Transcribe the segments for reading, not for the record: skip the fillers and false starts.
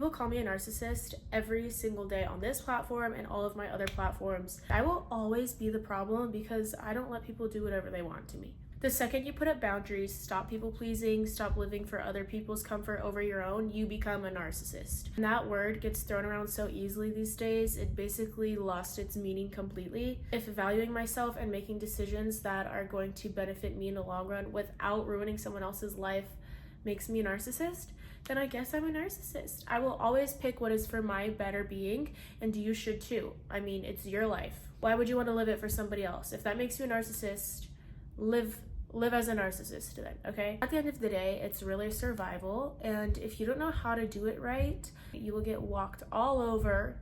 People call me a narcissist every single day on this platform and all of my other platforms. I will always be the problem because I don't let people do whatever they want to me. The second you put up boundaries, stop people pleasing, stop living for other people's comfort over your own, you become a narcissist. And that word gets thrown around so easily these days, it basically lost its meaning completely. If valuing myself and making decisions that are going to benefit me in the long run without ruining someone else's life makes me a narcissist, then I guess I'm a narcissist. I will always pick what is for my better being, and you should too. I mean, it's your life. Why would you want to live it for somebody else? If that makes you a narcissist, live as a narcissist then, okay? At the end of the day, it's really survival, and if you don't know how to do it right, you will get walked all over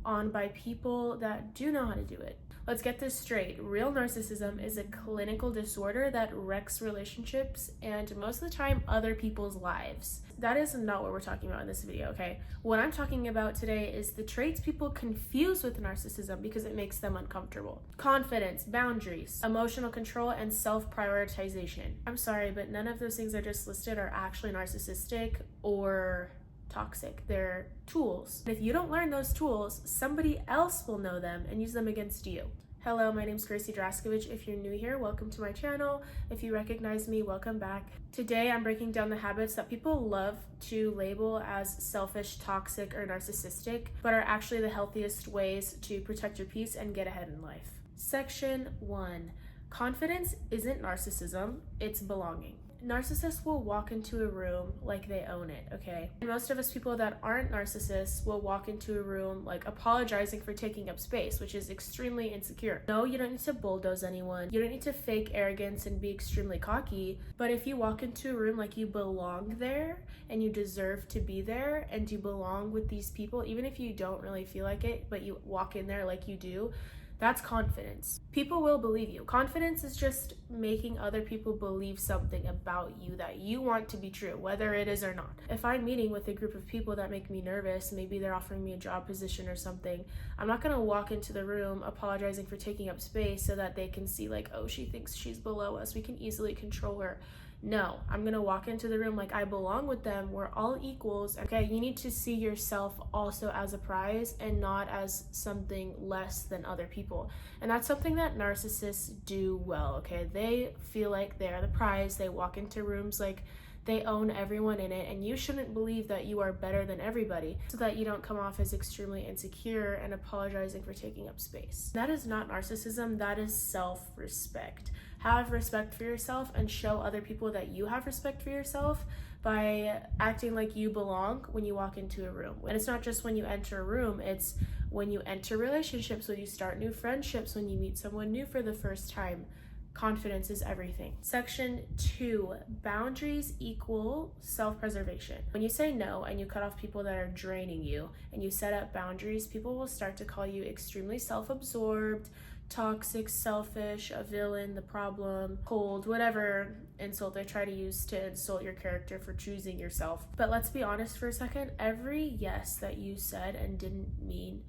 on by people that do know how to do it. Let's get this straight. Real narcissism is a clinical disorder that wrecks relationships and most of the time other people's lives. That is not what we're talking about in this video, okay? What I'm talking about today is the traits people confuse with narcissism because it makes them uncomfortable. Confidence, boundaries, emotional control, and self-prioritization. I'm sorry, but none of those things I just listed are actually narcissistic or toxic. They're tools. And if you don't learn those tools, somebody else will know them and use them against you. Hello, my name is Gracie Draskowicz. If you're new here, welcome to my channel. If you recognize me, welcome back. Today, I'm breaking down the habits that people love to label as selfish, toxic, or narcissistic, but are actually the healthiest ways to protect your peace and get ahead in life. Section 1. Confidence isn't narcissism, it's belonging. Narcissists will walk into a room like they own it, okay? And most of us people that aren't narcissists will walk into a room like apologizing for taking up space, which is extremely insecure. No, you don't need to bulldoze anyone. You don't need to fake arrogance and be extremely cocky. But if you walk into a room like you belong there and you deserve to be there and you belong with these people, even if you don't really feel like it, but you walk in there like you do, that's confidence. People will believe you. Confidence is just making other people believe something about you that you want to be true, whether it is or not. If I'm meeting with a group of people that make me nervous, maybe they're offering me a job position or something, I'm not gonna walk into the room apologizing for taking up space so that they can see like, oh, she thinks she's below us, we can easily control her. No, I'm gonna walk into the room like I belong with them. We're all equals. Okay, you need to see yourself also as a prize and not as something less than other people. And that's something that narcissists do well, okay? They feel like they're the prize. They walk into rooms like they own everyone in it, and you shouldn't believe that you are better than everybody so that you don't come off as extremely insecure and apologizing for taking up space. That is not narcissism, that is self-respect. Have respect for yourself and show other people that you have respect for yourself by acting like you belong when you walk into a room. And it's not just when you enter a room, it's when you enter relationships, when you start new friendships, when you meet someone new for the first time. Confidence is everything. Section 2, boundaries equal self-preservation. When you say no and you cut off people that are draining you and you set up boundaries, people will start to call you extremely self-absorbed, toxic, selfish, a villain, the problem, cold, whatever insult they try to use to insult your character for choosing yourself. But let's be honest for a second, every yes that you said and didn't mean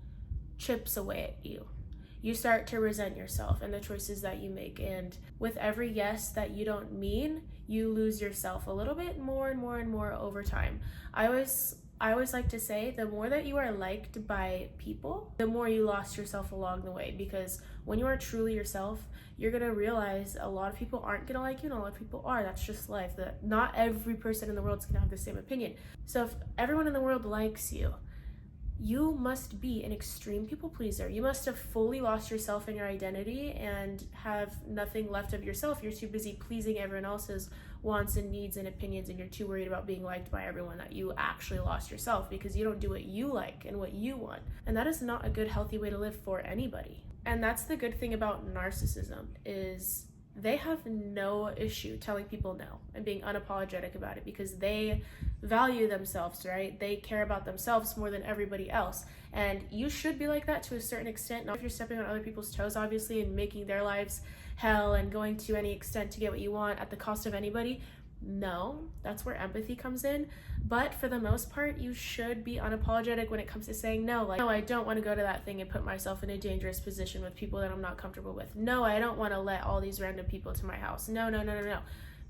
chips away at you. You start to resent yourself and the choices that you make. And with every yes that you don't mean, you lose yourself a little bit more and more and more over time. I always like to say the more that you are liked by people, the more you lost yourself along the way, because when you are truly yourself, you're gonna realize a lot of people aren't gonna like you and a lot of people are. That's just life. That not every person in the world is gonna have the same opinion. So if everyone in the world likes you, you must be an extreme people pleaser. You must have fully lost yourself in your identity and have nothing left of yourself. You're too busy pleasing everyone else's wants and needs and opinions, and you're too worried about being liked by everyone that you actually lost yourself because you don't do what you like and what you want. And that is not a good, healthy way to live for anybody. And that's the good thing about narcissism is they have no issue telling people no and being unapologetic about it because they value themselves, right? They care about themselves more than everybody else. And you should be like that to a certain extent. Not if you're stepping on other people's toes, obviously, and making their lives hell and going to any extent to get what you want at the cost of anybody. No, that's where empathy comes in. But for the most part, you should be unapologetic when it comes to saying no. Like, no, I don't want to go to that thing and put myself in a dangerous position with people that I'm not comfortable with. No, I don't want to let all these random people to my house. No.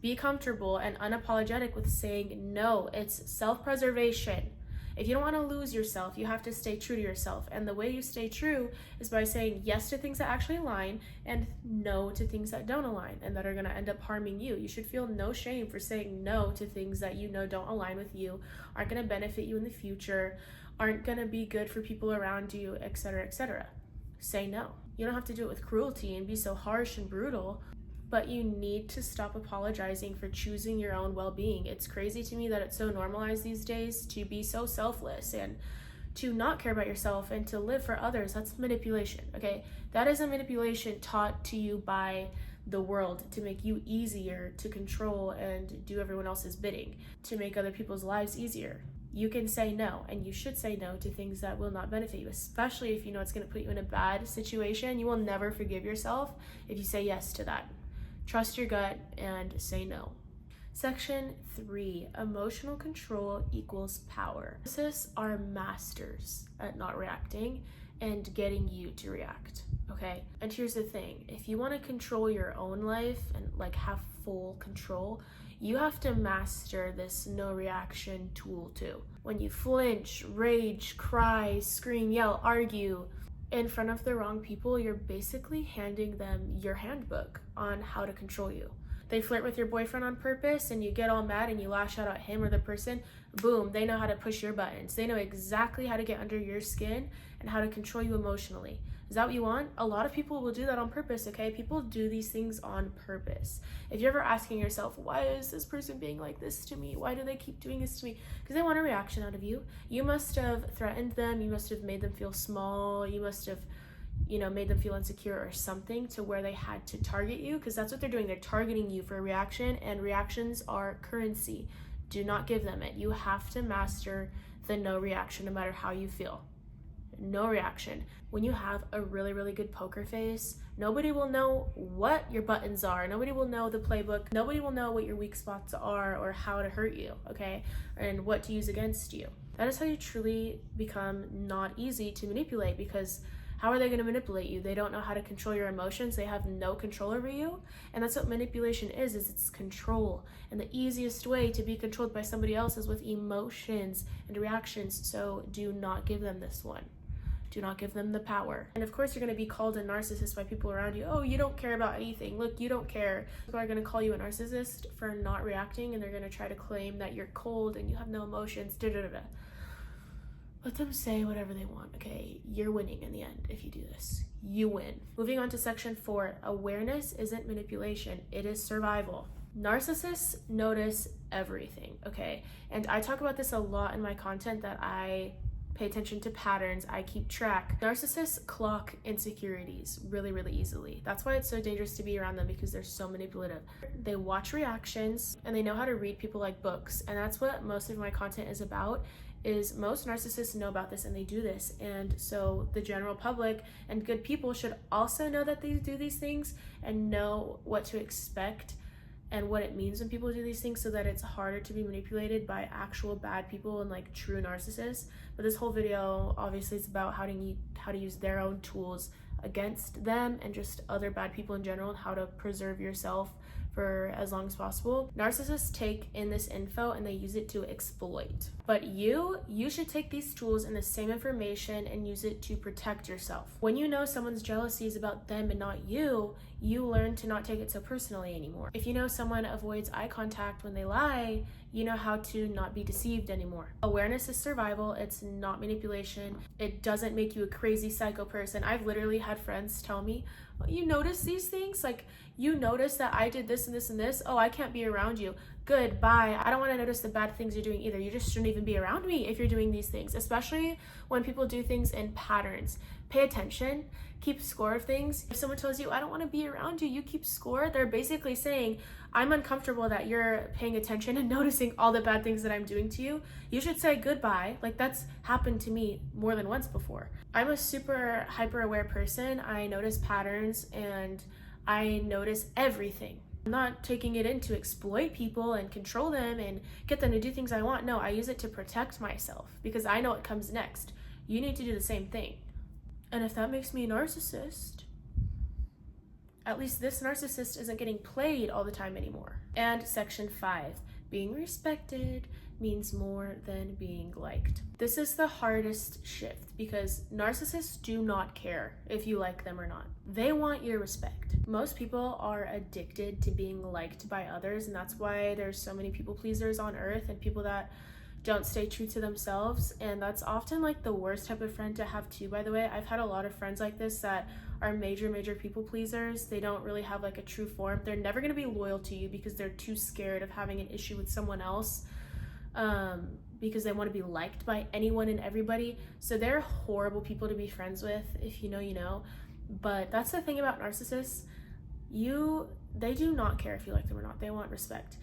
Be comfortable and unapologetic with saying no. It's self-preservation. If you don't want to lose yourself, you have to stay true to yourself. And the way you stay true is by saying yes to things that actually align and no to things that don't align and that are going to end up harming you. You should feel no shame for saying no to things that you know don't align with you, aren't going to benefit you in the future, aren't going to be good for people around you, etc., etc. Say no. You don't have to do it with cruelty and be so harsh and brutal, but you need to stop apologizing for choosing your own well-being. It's crazy to me that it's so normalized these days to be so selfless and to not care about yourself and to live for others. That's manipulation, okay? That is a manipulation taught to you by the world to make you easier to control and do everyone else's bidding, to make other people's lives easier. You can say no, and you should say no to things that will not benefit you, especially if you know it's going to put you in a bad situation. You will never forgive yourself if you say yes to that. Trust your gut and say no. Section 3, emotional control equals power. Narcissists are masters at not reacting and getting you to react, okay? And here's the thing, if you want to control your own life and like have full control, you have to master this no reaction tool too. When you flinch, rage, cry, scream, yell, argue in front of the wrong people, you're basically handing them your handbook on how to control you. They flirt with your boyfriend on purpose and you get all mad and you lash out at him or the person, boom, they know how to push your buttons. They know exactly how to get under your skin and how to control you emotionally. Is that what you want? A lot of people will do that on purpose, okay? People do these things on purpose. If you're ever asking yourself, why is this person being like this to me? Why do they keep doing this to me? Because they want a reaction out of you. You must have threatened them. You must have made them feel small. You must have, made them feel insecure or something to where they had to target you, because that's what they're doing. They're targeting you for a reaction, and reactions are currency. Do not give them it. You have to master the no reaction no matter how you feel. No reaction. When you have a really, really good poker face, nobody will know what your buttons are. Nobody will know the playbook. Nobody will know what your weak spots are or how to hurt you, okay? And what to use against you. That is how you truly become not easy to manipulate, because how are they going to manipulate you? They don't know how to control your emotions. They have no control over you. And that's what manipulation is it's control. And the easiest way to be controlled by somebody else is with emotions and reactions. So do not give them this one. Do not give them the power. And of course, you're going to be called a narcissist by people around you. Oh, you don't care about anything. Look, you don't care. People are going to call you a narcissist for not reacting, and they're going to try to claim that you're cold and you have no emotions. Let them say whatever they want, okay? You're winning in the end if you do this. You win. Moving on to section 4, awareness isn't manipulation, it is survival. Narcissists notice everything, okay? And I talk about this a lot in my content, that I pay attention to patterns, I keep track. Narcissists clock insecurities really, really easily. That's why it's so dangerous to be around them, because they're so manipulative. They watch reactions and they know how to read people like books. And that's what most of my content is about, is most narcissists know about this and they do this. And so the general public and good people should also know that they do these things and know what to expect and what it means when people do these things, so that it's harder to be manipulated by actual bad people and like true narcissists. But this whole video obviously is about how to use their own tools against them and just other bad people in general, and how to preserve yourself for as long as possible. Narcissists take in this info and they use it to exploit. But you should take these tools and the same information and use it to protect yourself. When you know someone's jealousy is about them and not you, you learn to not take it so personally anymore. If you know someone avoids eye contact when they lie, you know how to not be deceived anymore. Awareness is survival, it's not manipulation. It doesn't make you a crazy psycho person. I've literally had friends tell me, oh, you notice these things? Like, you notice that I did this and this and this? Oh, I can't be around you. Good, bye. I don't want to notice the bad things you're doing either. You just shouldn't even be around me if you're doing these things, especially when people do things in patterns. Pay attention, keep score of things. If someone tells you, I don't want to be around you, you keep score, they're basically saying, I'm uncomfortable that you're paying attention and noticing all the bad things that I'm doing to you. You should say goodbye. Like, that's happened to me more than once before. I'm a super hyper aware person. I notice patterns and I notice everything. I'm not taking it in to exploit people and control them and get them to do things I want. No, I use it to protect myself because I know what comes next. You need to do the same thing. And if that makes me a narcissist, at least this narcissist isn't getting played all the time anymore. And section 5, being respected means more than being liked. This is the hardest shift because narcissists do not care if you like them or not. They want your respect. Most people are addicted to being liked by others, and that's why there's so many people pleasers on earth and people that don't stay true to themselves. And that's often like the worst type of friend to have too, by the way. I've had a lot of friends like this that are major people pleasers. They don't really have like a true form. They're never going to be loyal to you because they're too scared of having an issue with someone else, because they want to be liked by anyone and everybody. So they're horrible people to be friends with. If you know, you know. But that's the thing about narcissists. They do not care if you like them or not. They want respect.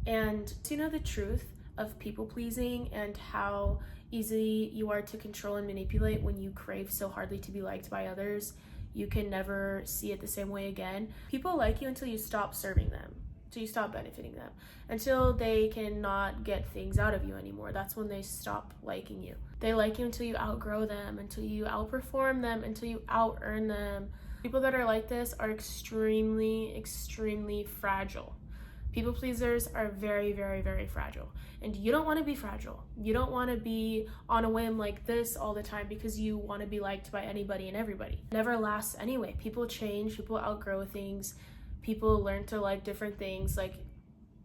And to know the truth of people pleasing and how easy you are to control and manipulate when you crave so hardly to be liked by others, you can never see it the same way again. People like you until you stop serving them, until you stop benefiting them, until they cannot get things out of you anymore. That's when they stop liking you. They like you until you outgrow them, until you outperform them, until you out-earn them. People that are like this are extremely fragile. People pleasers are very fragile, and you don't want to be fragile. You don't want to be on a whim like this all the time because you want to be liked by anybody and everybody. It never lasts anyway. People change, people outgrow things, people learn to like different things. Like,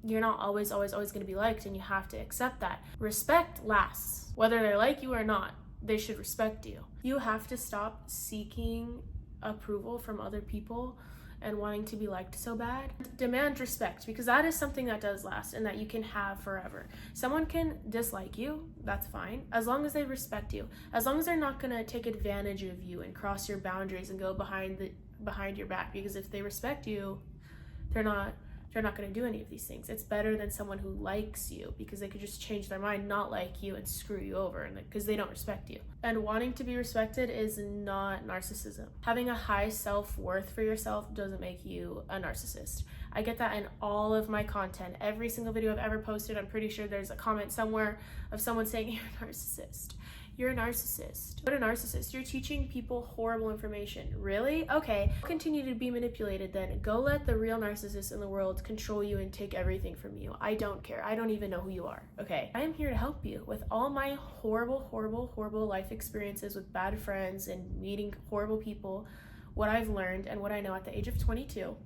you're not always going to be liked, and you have to accept that. Respect lasts. Whether they like you or not, they should respect you. You have to stop seeking approval from other people and wanting to be liked so bad. Demand respect, because that is something that does last and that you can have forever. Someone can dislike you, that's fine, as long as they respect you, as long as they're not gonna take advantage of you and cross your boundaries and go behind your back. Because if they respect you, they're not going to do any of these things. It's better than someone who likes you, because they could just change their mind, not like you, and screw you over, and because they don't respect you. And wanting to be respected is not narcissism. Having a high self-worth for yourself doesn't make you a narcissist. I get that in all of my content. Every single video I've ever posted, I'm pretty sure there's a comment somewhere of someone saying, "You're a narcissist. You're a narcissist." What a narcissist? You're teaching people horrible information. Really? Okay. Continue to be manipulated then. Go let the real narcissists in the world control you and take everything from you. I don't care. I don't even know who you are. Okay. I am here to help you with all my horrible life experiences with bad friends and meeting horrible people, what I've learned and what I know at the age of 22,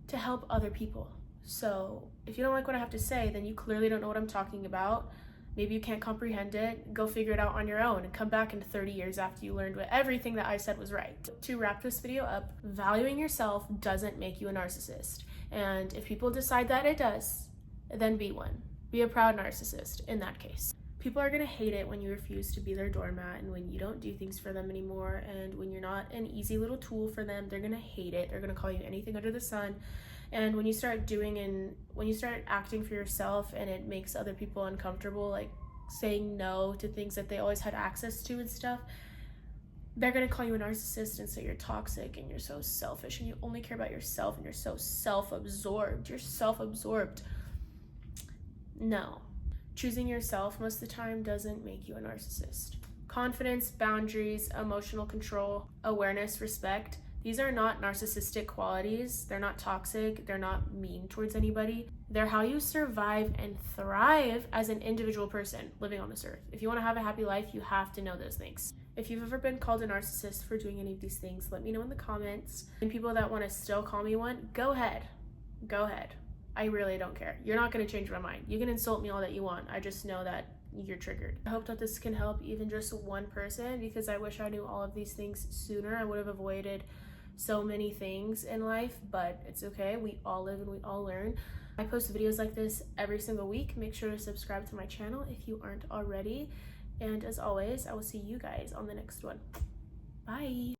to help other people. So if you don't like what I have to say, then you clearly don't know what I'm talking about. Maybe you can't comprehend it. Go figure it out on your own and come back in 30 years after you learned what everything that I said was right. To wrap this video up, valuing yourself doesn't make you a narcissist. And if people decide that it does, then be one. Be a proud narcissist in that case. People are gonna hate it when you refuse to be their doormat, and when you don't do things for them anymore, and when you're not an easy little tool for them. They're gonna hate it. They're gonna call you anything under the sun. And when you start acting for yourself and it makes other people uncomfortable, like saying no to things that they always had access to and stuff, they're gonna call you a narcissist and say you're toxic and you're so selfish and you only care about yourself and you're so self-absorbed. You're self-absorbed. No. Choosing yourself most of the time doesn't make you a narcissist. Confidence, boundaries, emotional control, awareness, respect, these are not narcissistic qualities. They're not toxic. They're not mean towards anybody. They're how you survive and thrive as an individual person living on this earth. If you want to have a happy life, you have to know those things. If you've ever been called a narcissist for doing any of these things, let me know in the comments. And people that want to still call me one, go ahead. Go ahead. I really don't care. You're not going to change my mind. You can insult me all that you want. I just know that you're triggered. I hope that this can help even just one person, because I wish I knew all of these things sooner. I would have avoided so many things in life, but it's okay. We all live and we all learn. I post videos like this every single week. Make sure to subscribe to my channel if you aren't already. And as always, I will see you guys on the next one. Bye.